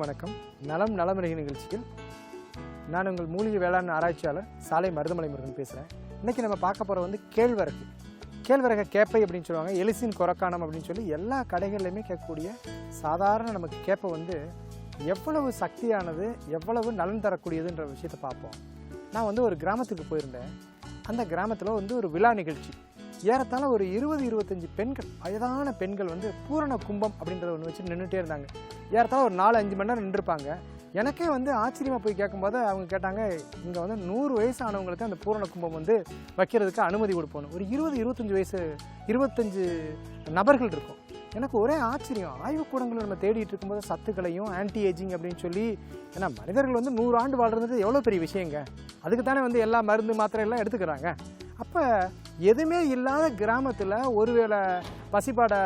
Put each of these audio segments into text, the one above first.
அனைவருக்கும் வணக்கம். நலம் நலமறிக நிகழ்ச்சியில் நான் உங்கள் மூலிகை வேளாண் ஆராய்ச்சியாளர் சாலை மருதமலை முருகன் பேசுகிறேன். இன்றைக்கி நம்ம பார்க்க போகிற வந்து கேழ்வரகு. கேழ்வரகை கேப்பை அப்படின்னு சொல்லுவாங்க, எலிசின் கொரக்கானம் அப்படின்னு சொல்லி எல்லா கடைகள்லையுமே கேட்கக்கூடிய சாதாரண நமக்கு கேப்பை வந்து எவ்வளவு சக்தியானது, எவ்வளவு நலன் தரக்கூடியதுன்ற விஷயத்தை பார்ப்போம். நான் வந்து ஒரு கிராமத்துக்கு போயிருந்தேன். அந்த கிராமத்தில் வந்து ஒரு விழா நிகழ்ச்சி. ஏறத்தாழ ஒரு 20-25 பெண்கள், வயதான பெண்கள் வந்து பூரண கும்பம் அப்படின்றத ஒன்று வச்சு நின்றுட்டே இருந்தாங்க. ஏறத்தாழ ஒரு 4-5 மணி நேரம் நின்றுருப்பாங்க. எனக்கே வந்து ஆச்சரியமாக போய் கேட்கும்போது அவங்க கேட்டாங்க, இங்கே வந்து 100 வயசு ஆனவங்களுக்கு அந்த பூரண கும்பம் வந்து வைக்கிறதுக்கு அனுமதி கொடுப்போம். ஒரு 20-25 நபர்கள் இருக்கும். எனக்கு ஒரே ஆச்சரியம். ஆய்வுக்கூடங்களை நம்ம தேடிட்டு இருக்கும்போது சத்துக்களையும் ஆன்டி ஏஜிங் அப்படின்னு சொல்லி, ஏன்னா மனிதர்கள் வந்து 100 ஆண்டு வாழ்றது எவ்வளோ பெரிய விஷயங்க. அதுக்கு தானே வந்து எல்லா மருந்து மாத்திரை எல்லாம் எடுத்துக்கிறாங்க. அப்போ எதுவுமே இல்லாத கிராமத்தில் ஒருவேளை பசிப்பாடை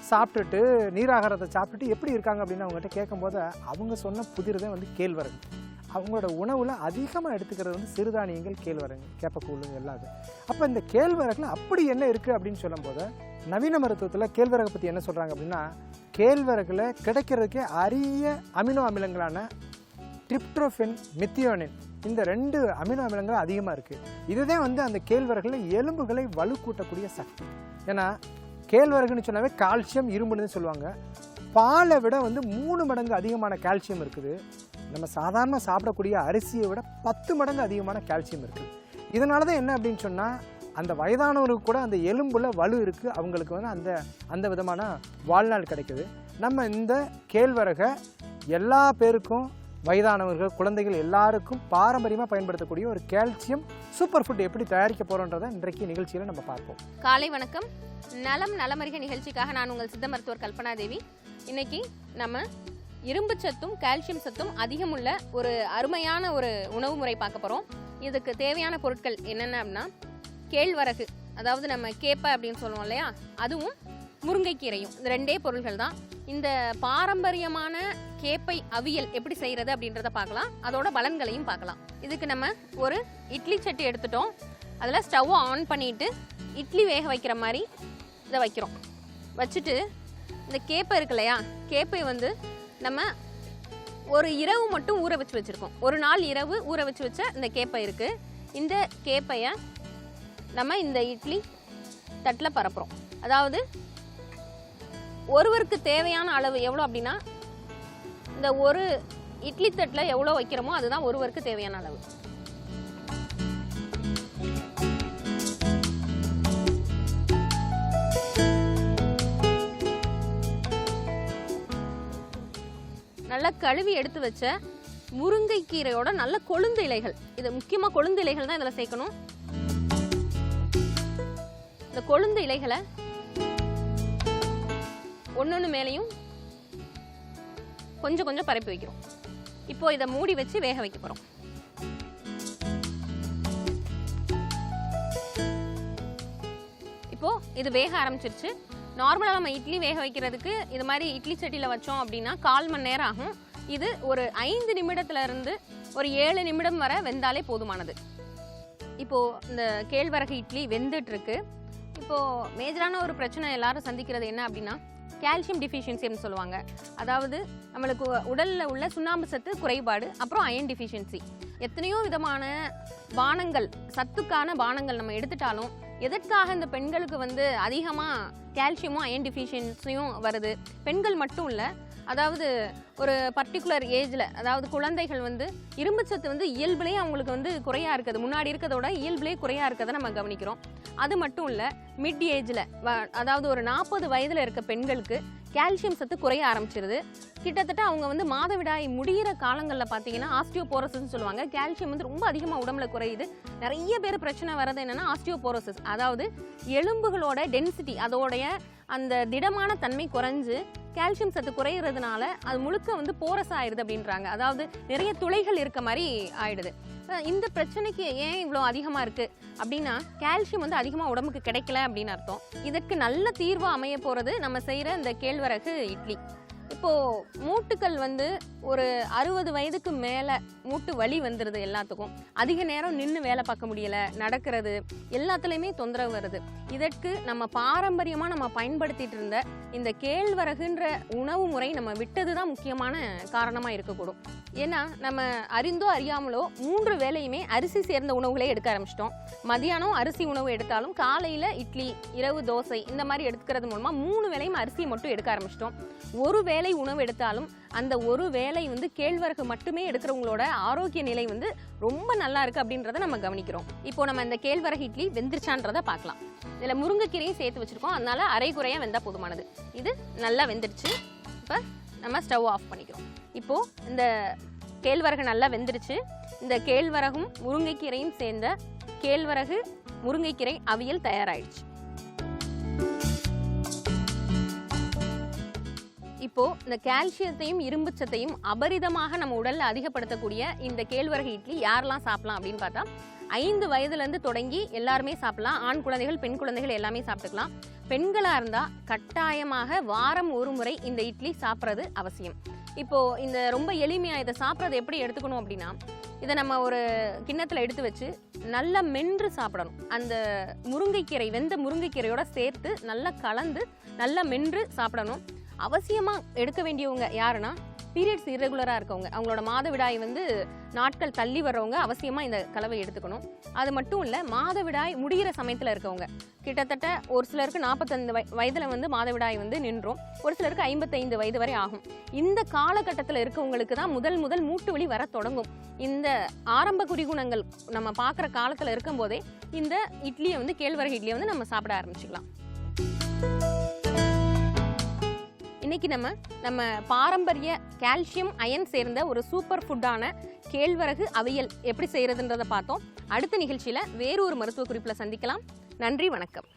சாப்பிட்டுட்டு நீராகாரத்தை சாப்பிட்டுட்டு எப்படி இருக்காங்க அப்படின்னு அவங்ககிட்ட கேட்கும்போது அவங்க சொன்ன புதிர்தான் வந்து கேழ்வரகு. அவங்களோட உணவில் அதிகமாக எடுத்துக்கிறது வந்து சிறுதானியங்கள், கேழ்வரகு, கேப்பக்கூழ் எல்லாம். அப்போ இந்த கேழ்வரகுல அப்படி என்ன இருக்குது அப்படின்னு சொல்லும்போது நவீன மருத்துவத்தில் கேழ்வரகை பற்றி என்ன சொல்கிறாங்க அப்படின்னா, கேழ்வரகுல கிடைக்கிறதுக்கே அரிய அமினோ அமிலங்களான ட்ரிப்டோஃபன், மெத்தியோனின், இந்த 2 அமினோ அமிலங்கள் அதிகமாக இருக்குது. இதுதான் வந்து அந்த கேழ்வரகுல எலும்புகளை வலுக்கூட்டக்கூடிய சக்தி. ஏன்னா கேழ்வரகுன்னு சொன்னாவே கால்சியம், இரும்புன்னு சொல்லுவாங்க. பாலை விட வந்து 3 மடங்கு அதிகமான கால்சியம் இருக்குது. நம்ம சாதாரண சாப்பிடக்கூடிய அரிசியை விட 10 மடங்கு அதிகமான கால்சியம் இருக்குது. இதனால தான் என்ன அப்படின்னு சொன்னால், அந்த வயதானவருக்கு கூட அந்த எலும்புல வலு இருக்குது. அவங்களுக்கு வந்து அந்த விதமான வாழ்நாள் கிடைக்குது. நம்ம இந்த கேழ்வரகை எல்லா பேருக்கும், வயதானவர்கள், குழந்தைகள் எல்லாருக்கும் பாரம்பரியமாக பயன்படுத்தக்கூடிய ஒரு கால்சியம் சூப்பர் ஃபுட் எப்படி தயாரிக்க போகிறோன்றதை இன்றைக்கு நிகழ்ச்சியில் நம்ம பார்ப்போம். காலை வணக்கம். நலம் நலமறிக நிகழ்ச்சிக்காக நான் உங்கள் சித்த மருத்துவர் கல்பனா தேவி. இன்னைக்கு நம்ம இரும்பு சத்தும் கால்சியம் சத்தும் அதிகமுள்ள ஒரு அருமையான ஒரு உணவு முறை பார்க்க போகிறோம். இதுக்கு தேவையான பொருட்கள் என்னென்ன அப்படின்னா, கேழ்வரகு, அதாவது நம்ம கேப்பை அப்படின்னு சொல்லுவோம் இல்லையா, அதுவும் முருங்கைக்கீரையும். இந்த 2 பொருள்கள் தான். இந்த பாரம்பரியமான கேப்பை அவியல் எப்படி செய்கிறது அப்படின்றத பார்க்கலாம். அதோட பலன்களையும் பார்க்கலாம். இதுக்கு நம்ம ஒரு இட்லி சட்டி எடுத்துட்டோம். அதில் ஸ்டவ் ஆன் பண்ணிவிட்டு இட்லி வேக வைக்கிற மாதிரி இதை வைக்கிறோம். வச்சுட்டு இந்த கேப்பை இருக்கு இல்லையா, கேப்பை வந்து நம்ம ஒரு இரவு மட்டும் ஊற வச்சுருக்கோம். ஒரு நாள் இரவு ஊற வச்ச இந்த கேப்பை இருக்குது. இந்த கேப்பையை நம்ம இந்த இட்லி தட்டில் பரப்புகிறோம். அதாவது ஒருவருக்கு தேவையான அளவு எவ்வளோ அப்படின்னா, இந்த ஒரு இட்லி தட்டில் எவ்வளோ வைக்கிறோமோ அதுதான் ஒருவருக்கு தேவையான அளவு. நல்லா கழுவி எடுத்து வச்ச முருங்கைக்கீரையோட நல்ல கொழுந்து இலைகள், இது முக்கியமாக கொழுந்து இலைகள் தான் இதில் சேர்க்கணும். இந்த கொழுந்து இலைகளை ஒன்னொன்று மேலேயும் கொஞ்சம் கொஞ்சம் பரப்பி வைக்கிறோம். இப்போ இதை மூடி வச்சு வேக வைக்க போகிறோம். இப்போ இது வேக ஆரம்பிச்சிருச்சு. நார்மலாக நம்ம இட்லி வேக வைக்கிறதுக்கு இது மாதிரி இட்லி சட்டியில் வச்சோம் அப்படின்னா 1/4 மணி நேரம் ஆகும். இது ஒரு 5 நிமிடத்துல இருந்து ஒரு 7 நிமிடம் வரை வெந்தாலே போதுமானது. இப்போது இந்த கேழ்வரகு இட்லி வெந்துட்டு இருக்கு. இப்போது மேஜரான ஒரு பிரச்சனை எல்லாரும் சந்திக்கிறது என்ன அப்படின்னா, கால்சியம் டிஃபிஷியன்சின்னு சொல்லுவாங்க. அதாவது நம்மளுக்கு உடலில் உள்ள சுண்ணாம்பு சத்து குறைபாடு, அப்புறம் அயன் டிஃபிஷியன்சி. எத்தனையோ விதமான பானங்கள், சத்துக்கான பானங்கள் நம்ம எடுத்துட்டாலும் எதற்காக இந்த பெண்களுக்கு வந்து அதிகமாக கால்சியமும் அயன் டிஃபிஷியன்சியும் வருது? பெண்கள் மட்டும் இல்லை, அதாவது ஒரு பர்டிகுலர் ஏஜில், அதாவது குழந்தைகள் வந்து இரும்பு சத்து வந்து இயல்புலேயே அவங்களுக்கு வந்து குறையாக இருக்குது. முன்னாடி இருக்கிறதோட இயல்புலேயே குறையாக இருக்கிறத நம்ம கவனிக்கிறோம். அது மட்டும் இல்லை, மிட் ஏஜில், அதாவது ஒரு 40 வயதில் இருக்க பெண்களுக்கு கால்சியம் சத்து குறைய ஆரம்பிச்சிருது. கிட்டத்தட்ட அவங்க வந்து மாதவிடாய் முடிகிற காலங்களில் பார்த்தீங்கன்னா ஆஸ்டியோபோரோசிஸ்ன்னு சொல்லுவாங்க. கால்சியம் வந்து ரொம்ப அதிகமாக உடம்புல குறையுது. நிறைய பேர் பிரச்சனை வர்றது என்னென்னா ஆஸ்டியோபோரோசிஸ், அதாவது எலும்புகளோட டென்சிட்டி, அதோடைய அந்த திடமான தன்மை குறைஞ்சு கால்சியம் சத்து குறையிறதுனால அது முழுக்க வந்து போரஸ் ஆயிடுது அப்படின்றாங்க. அதாவது நிறைய துளைகள் இருக்க மாதிரி ஆயிடுது. இந்த பிரச்சனைக்கு ஏன் இவ்வளோ அதிகமாக இருக்குது அப்படின்னா, கால்சியம் வந்து அதிகமாக உடம்புக்கு கிடைக்கல அப்படின்னு அர்த்தம். இதற்கு நல்ல தீர்வாக அமைய போகிறது நம்ம செய்கிற இந்த கேழ்வரகு இட்லி. இப்போது மூட்டுக்கள் வந்து ஒரு 60 வயதுக்கு மேலே மூட்டு வலி வந்துடுது எல்லாத்துக்கும். அதிக நேரம் நின்று வேலை பார்க்க முடியலை, நடக்கிறது எல்லாத்துலேயுமே தொந்தரவு வருது. இதற்கு நம்ம பாரம்பரியமாக நம்ம பயன்படுத்திட்டு இருந்த இந்த கேழ்வரகுன்ற உணவு முறை நம்ம விட்டது தான் முக்கியமான காரணமாக இருக்கக்கூடும். ஏன்னா நம்ம அறிந்தோ அறியாமலோ 3 வேளையுமே அரிசி சேர்ந்த உணவுகளே எடுக்க ஆரம்பிச்சிட்டோம். மதியானம் அரிசி உணவு எடுத்தாலும் காலையில் இட்லி, இரவு தோசை இந்த மாதிரி எடுத்துக்கிறது மூலமாக 3 வேளையும் அரிசி மட்டும் எடுக்க ஆரம்பிச்சிட்டோம். ஒரு வேளை உணவு எடுத்தாலும் அந்த ஒரு வேளை வந்து கேழ்வரகு மட்டுமே எடுக்கிறவங்களோட ஆரோக்கிய நிலை வந்து ரொம்ப நல்லா இருக்குது அப்படின்றத நம்ம கவனிக்கிறோம். இப்போ நம்ம இந்த கேழ்வரகு இட்லி வெந்துருச்சான்றதை பார்க்கலாம். இதில் முருங்கைக்கீரையும் சேர்த்து வச்சுருக்கோம், அதனால அரைக்குறையாக வெந்தால் போதுமானது. இது நல்லா வெந்துடுச்சு. இப்போ நம்ம ஸ்டவ் ஆஃப் பண்ணிக்கிறோம். இப்போது இந்த கேழ்வரகு நல்லா வெந்துருச்சு. இந்த கேழ்வரகும் முருங்கைக்கீரையும் சேர்ந்த கேழ்வரகு முருங்கைக்கீரை அவியல் தயாராகிடுச்சு. இப்போ இந்த கால்சியத்தையும் இரும்புச்சத்தையும் அபரிதமாக நம்ம உடல்ல அதிகப்படுத்தக்கூடிய இந்த கேழ்வரகு இட்லி யாரெல்லாம் சாப்பிடலாம் அப்படின்னு பார்த்தா 5 வயதுலேருந்து தொடங்கி எல்லாருமே சாப்பிடலாம். ஆண் குழந்தைகள், பெண் குழந்தைகள் எல்லாமே சாப்பிட்டுக்கலாம். பெண்களாக இருந்தால் கட்டாயமாக வாரம் ஒரு முறை இந்த இட்லி சாப்பிட்றது அவசியம். இப்போது இந்த ரொம்ப எளிமையாக இதை சாப்பிட்றது எப்படி எடுத்துக்கணும் அப்படின்னா, இதை நம்ம ஒரு கிண்ணத்தில் எடுத்து வச்சு நல்லா மென்று சாப்பிடணும். அந்த முருங்கைக்கீரை, வெந்த முருங்கைக்கீரையோட சேர்த்து நல்லா கலந்து நல்லா மென்று சாப்பிடணும். அவசியமாக எடுக்க வேண்டியவங்க யாருன்னா, பீரியட்ஸ் இரெகுலராக இருக்கவங்க, அவங்களோட மாதவிடாய் வந்து நாட்கள் தள்ளி வர்றவங்க அவசியமாக இந்த கலவை எடுத்துக்கணும். அது மட்டும் இல்லை, மாதவிடாய் முடிகிற சமயத்தில் இருக்கவங்க, கிட்டத்தட்ட ஒரு சிலருக்கு 45 வயதில் வந்து மாதவிடாய் வந்து நின்றோம், ஒரு சிலருக்கு 55 வயது வரை ஆகும். இந்த காலகட்டத்தில் இருக்கவங்களுக்கு தான் முதல் மூட்டு வலி வர தொடங்கும். இந்த ஆரம்ப குறிகுணங்கள் நம்ம பார்க்குற காலத்தில் இருக்கும்போதே இந்த இட்லியை வந்து கேழ்வரகு இட்லியை வந்து நம்ம சாப்பிட ஆரம்பிச்சுக்கலாம். இன்னைக்கு நம்ம பாரம்பரிய கால்சியம் அயன் சேர்ந்த ஒரு சூப்பர் ஃபுட்டான கேழ்வரகு அவியல் எப்படி செய்யறதுன்றதை பார்த்தோம். அடுத்த நிகழ்ச்சியில் வேறு ஒரு மருத்துவ குறிப்பில் சந்திக்கலாம். நன்றி, வணக்கம்.